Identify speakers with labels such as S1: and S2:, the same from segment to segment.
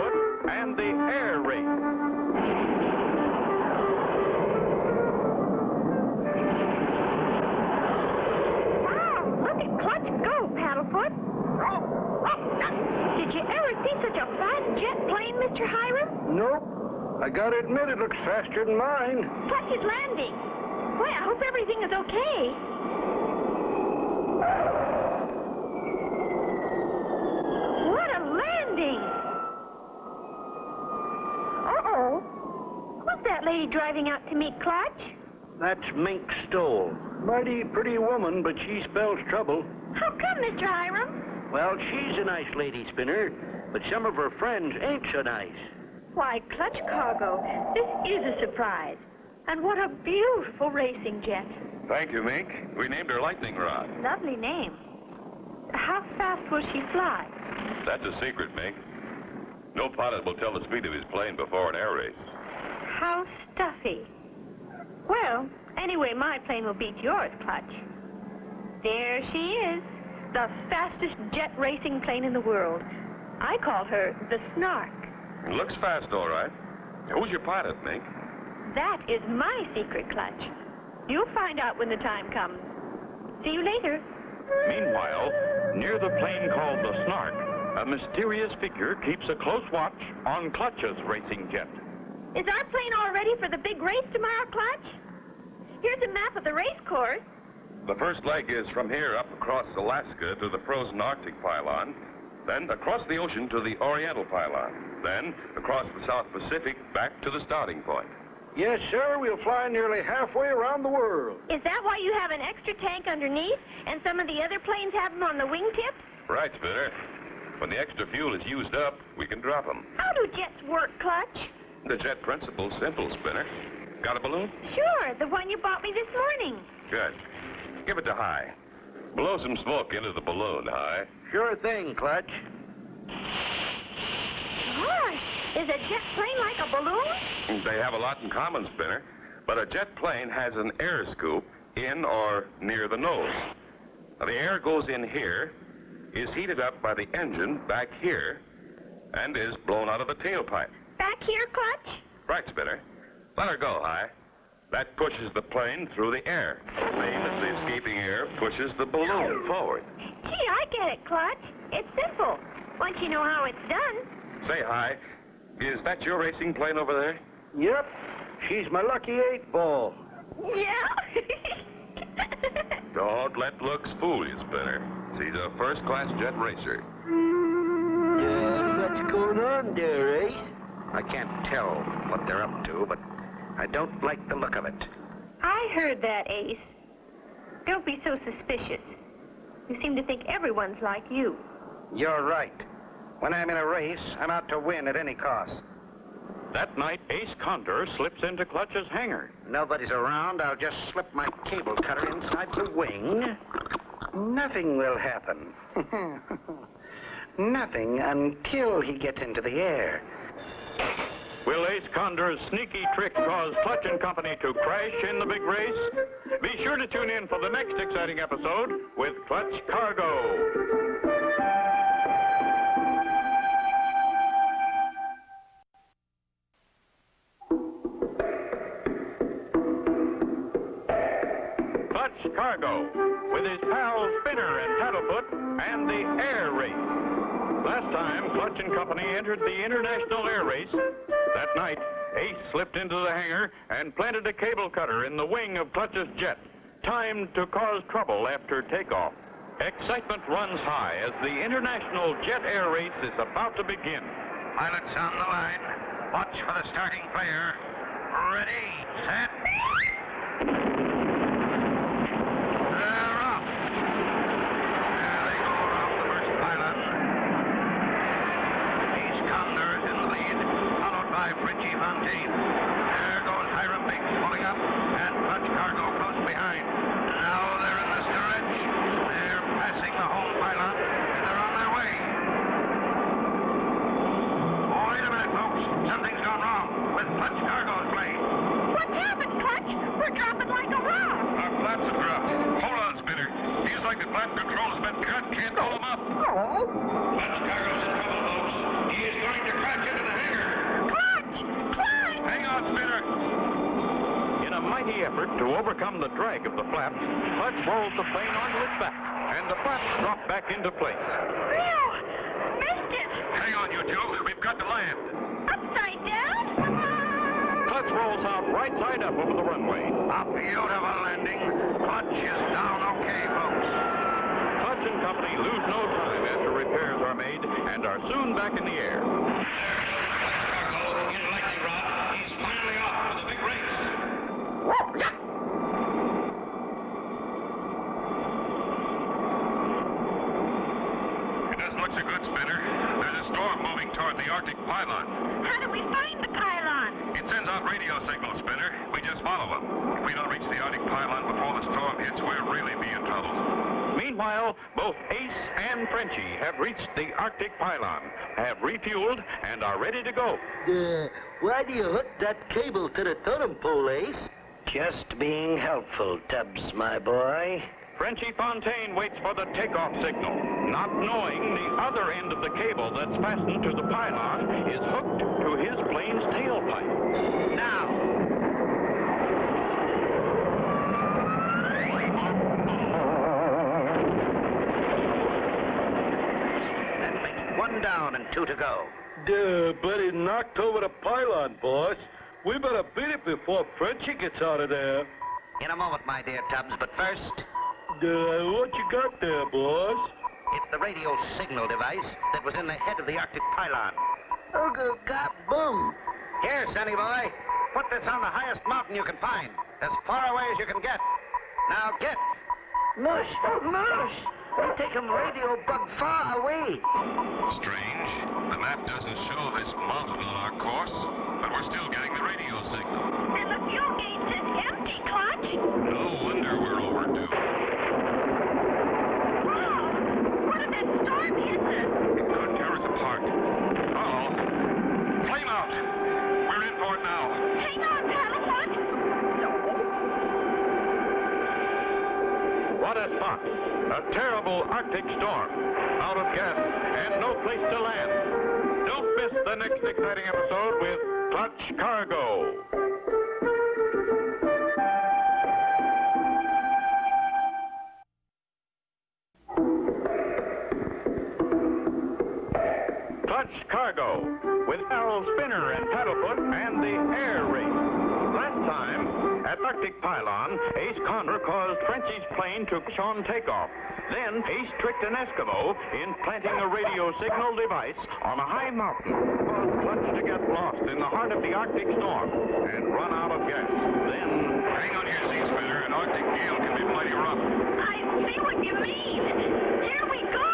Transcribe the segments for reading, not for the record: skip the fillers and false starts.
S1: paddlefoot, and the air race.
S2: Wow, look at Clutch go, paddlefoot. Did you ever see such a fast jet plane, Mr. Hiram?
S3: Nope. I gotta admit it looks faster than mine.
S2: Clutch is landing. Boy, I hope everything is okay. What a landing! Uh-oh. Who's that lady driving out to meet Clutch?
S3: That's Mink Stoll. Mighty pretty woman, but she spells trouble.
S2: How come, Mr. Hiram?
S3: Well, she's a nice lady, Spinner, but some of her friends ain't so nice.
S2: Why, Clutch Cargo, this is a surprise. And what a beautiful racing jet.
S4: Thank you, Mink. We named her Lightning Rod.
S2: Lovely name. How fast will she fly?
S4: That's a secret, Mink. No pilot will tell the speed of his plane before an air race.
S2: How stuffy. Well, anyway, my plane will beat yours, Clutch. There she is, the fastest jet racing plane in the world. I call her the Snark.
S4: It looks fast, all right. Who's your pilot, Mink?
S2: That is my secret, Clutch. You'll find out when the time comes. See you later.
S1: Meanwhile, near the plane called the Snark, a mysterious figure keeps a close watch on Clutch's racing jet.
S2: Is our plane all ready for the big race tomorrow, Clutch? Here's a map of the race course.
S4: The first leg is from here up across Alaska to the frozen Arctic pylon, then across the ocean to the Oriental pylon, then across the South Pacific back to the starting point.
S3: Yes, sir, we'll fly nearly halfway around the world.
S2: Is that why you have an extra tank underneath and some of the other planes have them on the wingtips?
S4: Right, Spinner. When the extra fuel is used up, we can drop them.
S2: How do jets work, Clutch?
S4: The jet principle's simple, Spinner. Got a balloon?
S2: Sure, the one you bought me this morning.
S4: Good. Give it to High. Blow some smoke into the balloon, High.
S3: Sure thing, Clutch.
S2: Gosh, is a jet plane like a balloon?
S4: They have a lot in common, Spinner, but a jet plane has an air scoop in or near the nose. Now, the air goes in here, is heated up by the engine back here, and is blown out of the tailpipe.
S2: Back here, Clutch?
S4: Right, Spinner. Let her go, High. That pushes the plane through the air. Same as the escaping air pushes the balloon forward.
S2: Gee, I get it, Clutch. It's simple, once you know how it's done.
S4: Say, High, is that your racing plane over there?
S3: Yep, she's my lucky 8-ball.
S2: Yeah?
S4: Don't let looks fool you, Spinner. She's a first-class jet racer.
S3: What's going on there, Ace? I can't tell what they're up to, but I don't like the look of it.
S2: I heard that, Ace. Don't be so suspicious. You seem to think everyone's like you.
S3: You're right. When I'm in a race, I'm out to win at any cost.
S1: That night, Ace Condor slips into Clutch's hangar.
S3: Nobody's around. I'll just slip my cable cutter inside the wing. Nothing will happen. Nothing until he gets into the air.
S1: Will Ace Condor's sneaky trick cause Clutch and Company to crash in the big race? Be sure to tune in for the next exciting episode with Clutch Cargo. Clutch Cargo, with his pals Spinner and Paddlefoot, and the air race. Last time, Clutch and Company entered the International Air Race. That night, Ace slipped into the hangar and planted a cable cutter in the wing of Clutch's jet, timed to cause trouble after takeoff. Excitement runs high as the International Jet Air Race is about to begin.
S5: Pilots on the line. Watch for the starting flare. Ready, set. They're off. There they go around the first pylon. Ace Condor is in the lead, followed by Frenchie Fontaine. There goes Hiram Biggs pulling up, and Clutch Cargo close behind. Now they're in the stretch. They're passing the home pylon, and they're on their way. Oh, wait a minute, folks. Something's gone wrong with Clutch Cargo's plane.
S2: What's happened, Clutch? We're dropping like a rock.
S4: Our flaps have dropped. Hold on, Spinner. Feels like the flap control's been cut. Can't hold them up.
S2: Oh.
S5: Clutch Cargo's in trouble, folks. He is going to crash into
S1: effort to overcome the drag of the flaps, Clutch rolls the plane onto its back, and the flaps drop back into place.
S2: Phew! Missed it!
S5: Hang on, you two. We've got to land.
S2: Upside down?
S1: Clutch rolls out right side up over the runway.
S5: A beautiful landing. Clutch is down okay, folks.
S1: Clutch and company lose no time after repairs are made and are soon back in the air.
S5: Cargo in lightning rod. He's finally off for the big race. It doesn't look so good, Spinner. There's a storm moving toward the Arctic pylon.
S2: How do we find the pylon?
S5: It sends out radio signals, Spinner. We just follow them. If we don't reach the Arctic pylon before the storm hits, we'll really be in trouble.
S1: Meanwhile, both Ace and Frenchie have reached the Arctic pylon, have refueled, and are ready to go.
S6: Why do you hook that cable to the totem pole, Ace?
S3: Just being helpful, Tubbs, my boy.
S1: Frenchie Fontaine waits for the takeoff signal, not knowing the other end of the cable that's fastened to the pylon is hooked to his plane's tailpipe.
S3: Now. That makes one down and two to go.
S6: But it knocked over the pylon, boss. We better beat it before Frenchie gets out of there.
S3: In a moment, my dear Tubbs, but first,
S6: What you got there, boss?
S3: it's the radio signal device that was in the head of the Arctic pylon.
S6: Oh, God, boom.
S3: Here, sonny boy, put this on the highest mountain you can find, as far away as you can get. Now get.
S6: Mush. We take him radio bug far away.
S5: Strange. The map doesn't show this mountain on our course, but we're still getting the radio signal.
S2: And the fuel gauge says empty, Clutch.
S5: No wonder we're overdue.
S2: Whoa! What if that storm hits us?
S5: It could tear us apart. Uh-oh. Flame out. We're in for it now.
S2: Hang on, paddlefoot.
S1: What a spot! A terrible Arctic storm. Out of gas and no place to land. Don't miss the next exciting episode with Clutch Cargo. Clutch Cargo with Harold Spinner and Paddlefoot and the air race. Last time, at Arctic Pylon, Ace Condor caused Frenchie's plane to push on takeoff. Then Ace tricked an Eskimo in planting a radio signal device on a high mountain, caused Clutch to get lost in the heart of the Arctic storm and run out of gas. Then,
S5: Hang on here, Sea Spinner. An Arctic gale can be mighty rough.
S2: I see what you mean. Here we go!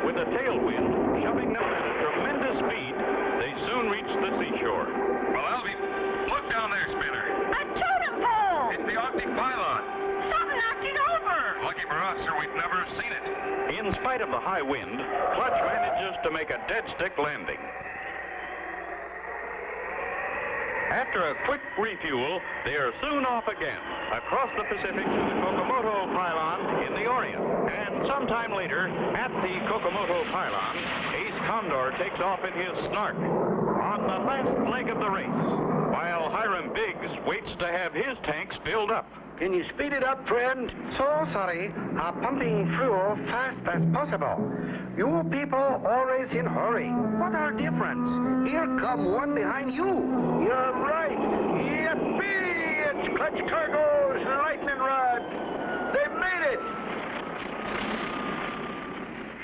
S1: with a tailwind shoving them at a tremendous speed, they soon reached the seashore.
S5: Well, Albie, look down there, Spinner.
S2: A totem pole!
S5: It's the Arctic pylon.
S2: Something knocked it over!
S5: Lucky for us, or we'd never have seen it.
S1: In spite of the high wind, Clutch manages to make a dead stick landing. After a quick refuel, they are soon off again, across the Pacific to the Kokomoto pylon in the Orient. And sometime later, at the Kokomoto pylon, Ace Condor takes off in his Snark on the last leg of the race, while Hiram Biggs waits to have his tanks filled up.
S3: Can you speed it up, friend? So sorry. Pumping fuel fast as possible. You people always in hurry. What our difference? Here come one behind you. You're right. Yippee! It's Clutch Cargo's lightning rod. They made it.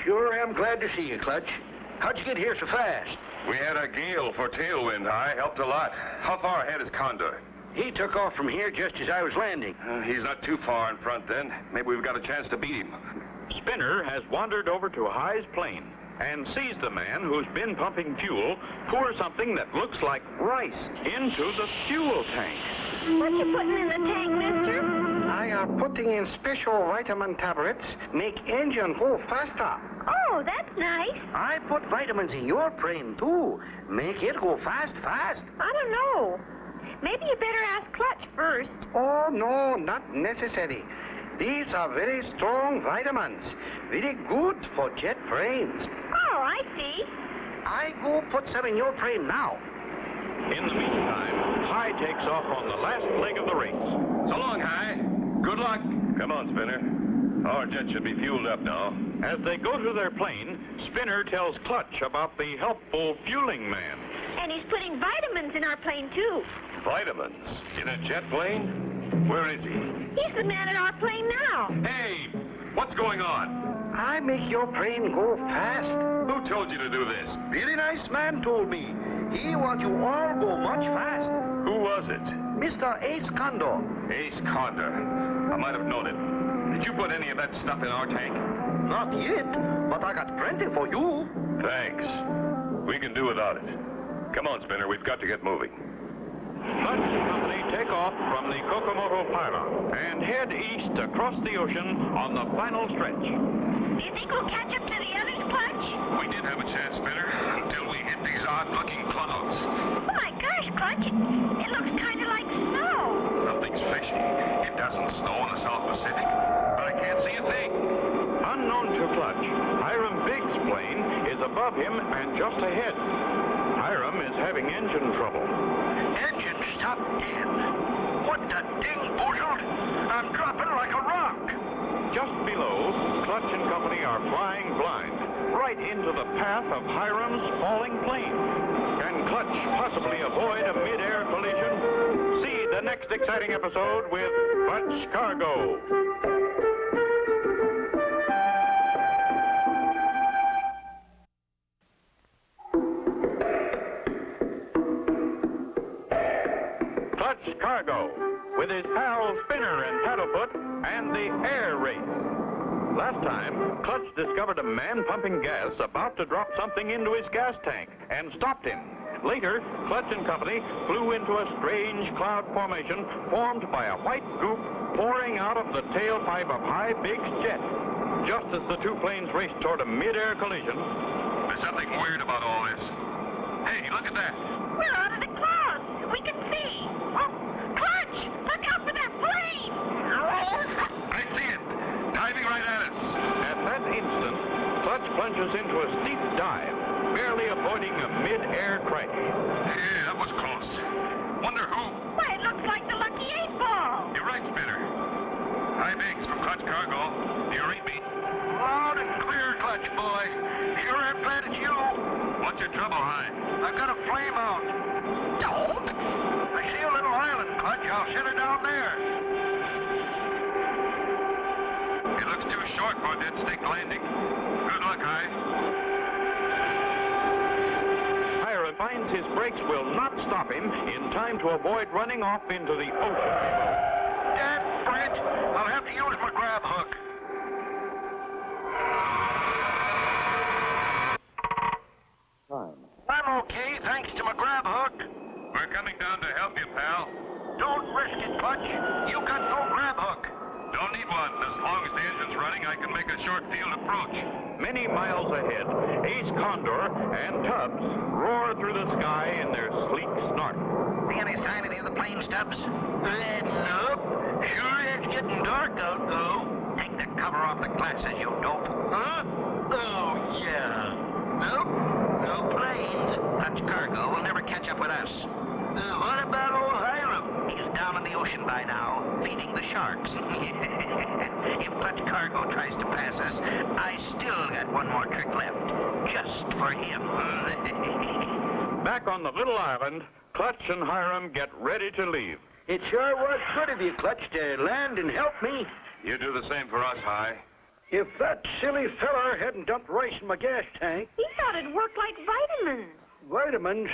S3: Sure am glad to see you, Clutch. How'd you get here so fast?
S4: We had a gale for tailwind high. Helped a lot. How far ahead is Condor?
S3: He took off from here just as I was landing.
S4: He's not too far in front then. Maybe we've got a chance to beat him.
S1: Spinner has wandered over to High's plane and sees the man who's been pumping fuel pour something that looks like rice into the fuel tank.
S2: What you putting in the tank, mister?
S3: I am putting in special vitamin tablets, make engine go faster.
S2: Oh, that's nice.
S3: I put vitamins in your plane, too. Make it go fast.
S2: I don't know. Maybe you better ask Clutch first.
S3: Oh, no, not necessary. These are very strong vitamins. Very good for jet planes.
S2: Oh, I see.
S3: I go put some in your plane now.
S1: In the meantime, High takes off on the last leg of the race.
S4: So long, High. Good luck. Come on, Spinner. Our jet should be fueled up now.
S1: As they go to their plane, Spinner tells Clutch about the helpful fueling man.
S2: And he's putting vitamins in our plane, too.
S4: Vitamins? In a jet plane? Where is he?
S2: He's the man in our plane now.
S4: Hey, what's going on?
S3: I make your plane go fast.
S4: Who told you to do this?
S3: Really nice man told me. He wants you all go much fast.
S4: Who was it?
S3: Mr. Ace Condor.
S4: Ace Condor. I might have known it. Did you put any of that stuff in our tank?
S3: Not yet, but I got plenty for you.
S4: Thanks. We can do without it. Come on, Spinner. We've got to get moving.
S1: Clutch and company take off from the Kokomoto pylon and head east across the ocean on the final stretch.
S2: Do you think we'll catch up to the others, Clutch?
S5: We did have a chance, Spinner, until we hit these odd-looking clouds.
S2: Oh, my gosh, Clutch. It looks kind of like snow.
S5: Something's fishy. It doesn't snow in the South Pacific, but I can't see a thing.
S1: Unknown to Clutch, Hiram Biggs' plane is above him and just ahead. Hiram is having engine trouble.
S5: Engine stopped dead. What the ding boozled? I'm dropping like a rock.
S1: Just below, Clutch and company are flying blind, right into the path of Hiram's falling plane. Can Clutch possibly avoid a mid-air collision? See the next exciting episode with Clutch Cargo. Clutch Cargo, with his pals Spinner and Paddlefoot, and the air race. Last time, Clutch discovered a man pumping gas about to drop something into his gas tank and stopped him. Later, Clutch and company flew into a strange cloud formation formed by a white goop pouring out of the tailpipe of High Big's jet. Just as the two planes raced toward a mid-air collision,
S5: There's something weird about all this. Hey, look at that.
S2: We're out of the clouds. We can see. Oh, Clutch, look out for that plane.
S5: I see it. Diving right at us.
S1: at that instant, Clutch plunges into a steep dive, barely avoiding a mid-air crash.
S5: Yeah, that was close. Wonder who?
S2: Why, it looks like the Lucky 8-Ball.
S5: You're right, Spinner. Hi, Biggs from Clutch Cargo. Do you read me? Loud and clear, Clutch boy. Your airplane, it's you. What's your trouble, Hi? I've got a flame out. Don't? I see a little island, Clutch. I'll set her down there. It looks too short for a dead stick landing. Good luck, Hi.
S1: Hiram finds his brakes will not stop him in time to avoid running off into the ocean.
S5: Dad, Brent, I'll have to use my grab hook. I'm okay, thanks to my grab hook. We're coming down to help you, pal. Don't risk it, Clutch. You got no grab hook. Don't need one. As long as the engine's running, I can make a short field approach.
S1: Many miles ahead, Ace Condor and Tubbs roar through the sky in their sleek snark.
S3: See any sign of any of the plane stubs?
S5: Nope. Sure is getting dark out, though.
S3: Take the cover off the glasses, you dope.
S5: Huh? Oh, yeah.
S3: Nope. No planes. Clutch Cargo will never catch up with us.
S5: What about old Hiram?
S3: He's down in the ocean by now, feeding the sharks. If Clutch Cargo tries to pass us, I still got one more trick left. Just for him.
S1: Back on the little island, Clutch and Hiram get ready to leave.
S6: It sure was good of you, Clutch, to land and help me.
S4: You do the same for us, Hi.
S6: If that silly feller hadn't dumped rice in my gas tank,
S2: He thought it worked like vitamins.
S6: vitamins,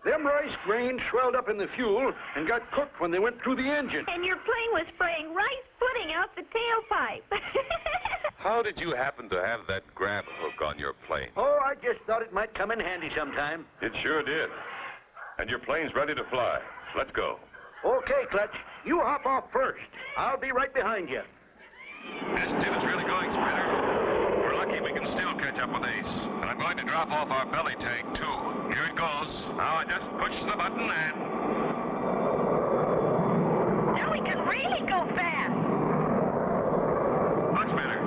S6: them rice grains swelled up in the fuel and got cooked when they went through the engine.
S2: And your plane was spraying rice pudding out the tailpipe.
S4: How did you happen to have that grab hook on your plane?
S6: Oh, I just thought it might come in handy sometime.
S4: It sure did. And your plane's ready to fly. Let's go.
S6: Okay, Clutch, you hop off first. I'll be right behind you.
S5: This tip is really going, Spinner. We're lucky we can still catch up with Ace. And I'm going to drop off our belly tank, too. Here it goes. Now I just push the button and...
S2: Now we can really go fast.
S5: Look, Spinner.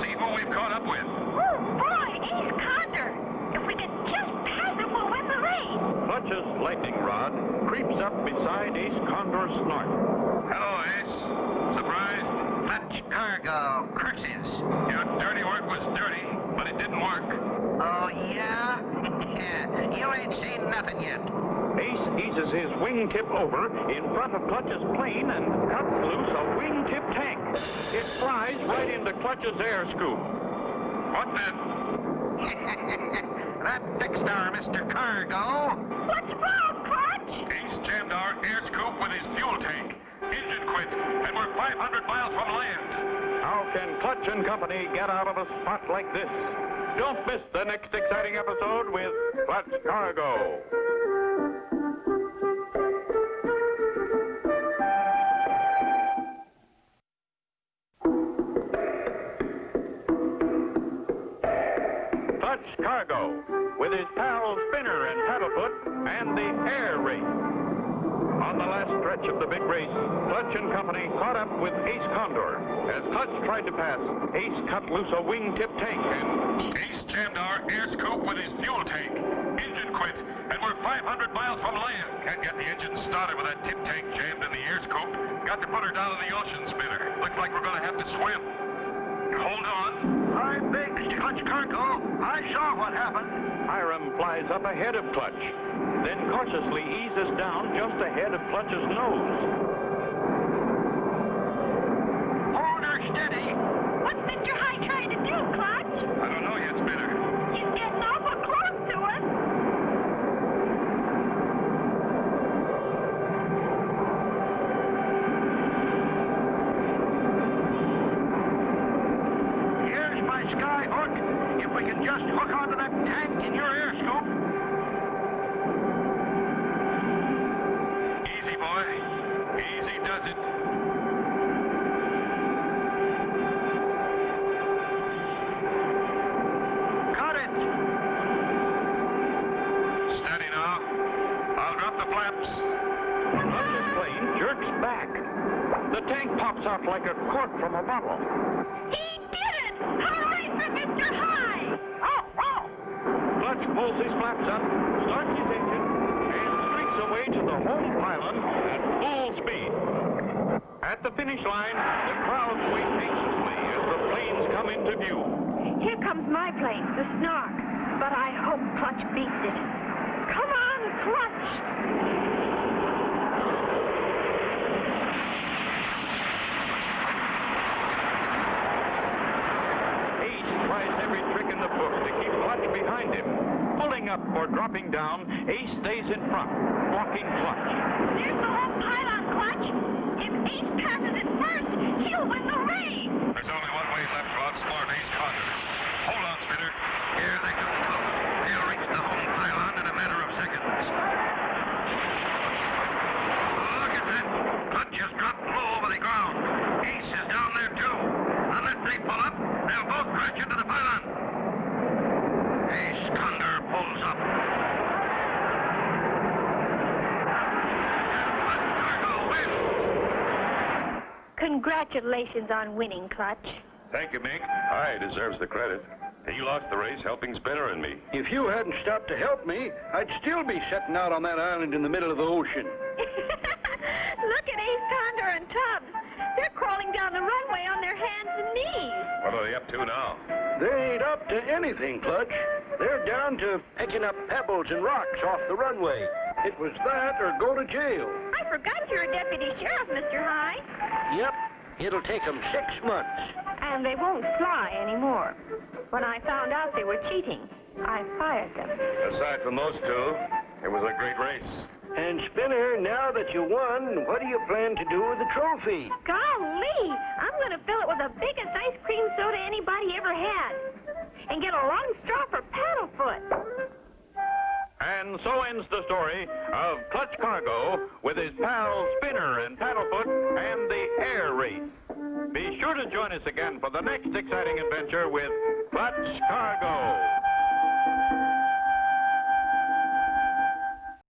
S5: See who we've caught up with.
S2: Oh, boy, Ace Condor. If we could just pass him, we'll win the race.
S1: Clutch Clutch's lightning rod creeps up beside Ace Condor's snort.
S5: Hello, Ace. Surprised?
S3: Clutch cargo, curses.
S5: Your dirty work was dirty, but it didn't work.
S3: Oh, yeah? You ain't seen nothing yet.
S1: Ace eases his wingtip over in front of Clutch's plane and cuts loose a wingtip tank. It flies right into Clutch's air scoop.
S5: What then?
S3: That fixed our Mr. Cargo.
S2: What's wrong, Clutch?
S5: Ace jammed our air scoop with his fuel tank. Engine quit, and we're 500 miles from land.
S1: How can Clutch and Company get out of a spot like this? Don't miss the next exciting episode with Clutch Cargo. Clutch Cargo, with his pals Spinner and Paddlefoot, and the air race. On the last stretch of the big race, Clutch and Company caught up with Ace Condor. As Clutch tried to pass, Ace cut loose a wingtip tank and...
S5: Ace jammed our air scoop with his fuel tank. Engine quit, and we're 500 miles from land. Can't get the engine started with that tip tank jammed in the air scoop. Got to put her down in the ocean, Spinner. Looks like we're going to have to swim. Hold on.
S3: I beg, Mr. Clutch Cargo. I saw what happened.
S1: Hiram flies up ahead of Clutch, then cautiously eases down just ahead of Clutch's nose.
S3: Hold her steady.
S2: What's Mr. High trying to do, Clutch?
S5: I don't know yet, Spinner.
S2: He's getting awful close to us.
S3: Here's my sky hook. If we can just hook onto that tank in your air scoop.
S5: Easy, boy. Easy does it.
S3: Got it.
S5: Steady now. I'll drop the flaps.
S1: Clutch's plane jerks back. The tank pops out like a cork from a bottle.
S2: He did it! Hooray for Mr. High! Oh, oh!
S1: Clutch pulls his flaps up, starts his engine, and streaks away to the home pylon at full speed. At the finish line, the crowd wait anxiously as the planes come into view.
S2: Here comes my plane, the Snark. But I hope Clutch beats it. Come on, Clutch!
S1: Every trick in the book to keep Clutch behind him. Pulling up or dropping down, Ace stays in front, blocking Clutch.
S2: There's the whole pylon, Clutch. If Ace passes it first, he'll win the race.
S5: There's only one way left to outsmart Ace Condor. Hold on, Spinner. Here they come close. They'll reach the home pylon in a matter of seconds. Look at that. Clutch has dropped low over the ground. Ace is down there, too. Unless they pull up, they'll both crash into the pylon. Ace Condor pulls up. Clutch Cargo wins.
S2: Congratulations on winning, Clutch.
S4: Thank you, Mink. High deserves the credit. He lost the race helping Spinner and me.
S6: If you hadn't stopped to help me, I'd still be sitting out on that island in the middle of the ocean.
S2: Look at Ace Condor and Tubbs. They're crawling down the runway on their hands and knees.
S4: What are they up to now?
S6: They ain't up to anything, Clutch. They're down to picking up pebbles and rocks off the runway. It was that or go to jail.
S2: I forgot you're a deputy sheriff, Mr. High.
S6: Yep. It'll take them 6 months.
S2: And they won't fly anymore. When I found out they were cheating, I fired them.
S4: Aside from those two, it was a great race.
S6: And Spinner, now that you won, what do you plan to do with the trophy?
S2: Golly, I'm going to fill it with the biggest ice cream soda anybody ever had. And get a long straw for Paddlefoot.
S1: And so ends the story of Clutch Cargo with his pals Spinner and Paddlefoot and the air race. Be sure to join us again for the next exciting adventure with Clutch Cargo.